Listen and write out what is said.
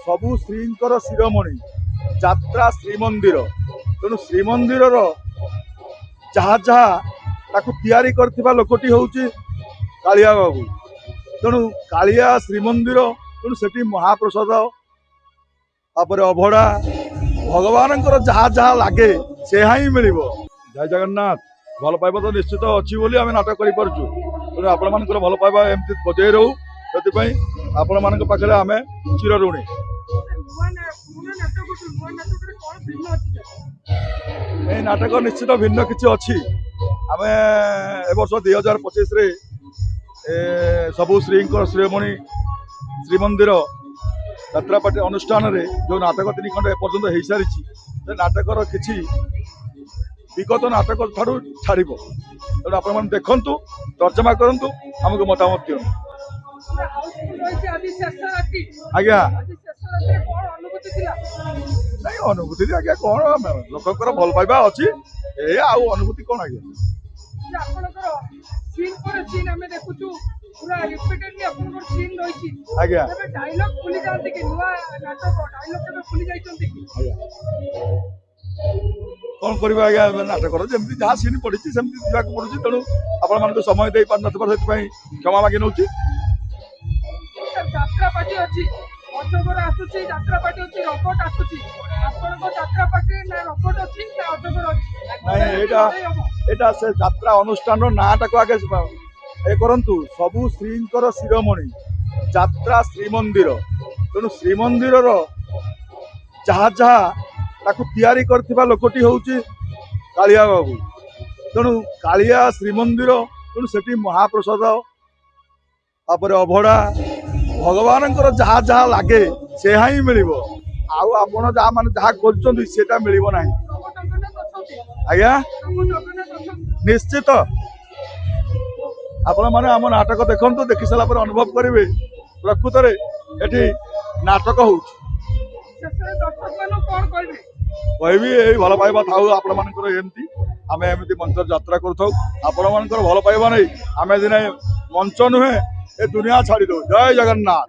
सबु श्रींकर शिरोमणि यात्रा श्रीमंदिर तेणु श्रीमंदिर जहाँ जहाँ ताकू तैयारी करथिबा लोकटी होउची कालिया बाबू। तेणु कालिया श्रीमंदिर तेणु सेठी महाप्रसाद तापर अभड़ा भगवान जहाँ जहाँ लगे से ही मिल। जय जगन्नाथ। भल पाइबा तो निश्चित अच्छी बोली आम नाटक कर तेणु आपण मान भल पाइबा एमती बजाय रहू से आपण मान पाखे आम चिर ऋणी। ये नाटक निश्चित भिन्न किसी अच्छी आम ए वर्ष 2025 सबु श्रींकर श्रीमणि श्रीमंदिर यात्रापाटी अनुष्ठान रे जो नाटक 3 खंड एपर्यंत हो सारी से नाटकर किसी विगत नाटक ठारू छाड़ तेणु आप देखु तर्जमा करूँ आमको मतामत दियो। आज्ञा नहीं अनुभूति आज्ञा कौन लोक भल पाइबा अच्छी ए अनुभूति कौन आज्ञा आज्ञा कौन करवा आज्ञा नाटक जमी जहाँ सीन पड़ी सेमती जावाक पड़ू तेणु आपण समय दे पार ना क्षमा मागी नौ से यात्रा अनुष्ठान नाटाक आगे ये करंतु सबु श्रींकर शिरोमणि यात्रा श्रीमंदिर तेणु श्रीमंदिर जहाँ जहाँ ताकू तैयारी करथिबा लोकटी होउची कालिया बाबू। तेणु कालिया श्रीमंदिर तेणु सेठी महाप्रसाद तापर अभड़ा भगवान जहाँ जहाँ लगे से ही मिल। आपण जहाँ मान जहाँ खोजुंट से मिल ना आज्ञा निश्चित आपण मैंने आम नाटक देखु देखी सारा अनुभव करेंगे प्रकृत ये नाटक हो कहबी यही भल पाइबा थाऊ आपण मानकर एमती आम एमती मंच यात्रा करूँ आपण मानकर भल पाइबा नहीं आम दिने मंच नुहे ए दुनिया छाड़ी दो। जय जगन्नाथ।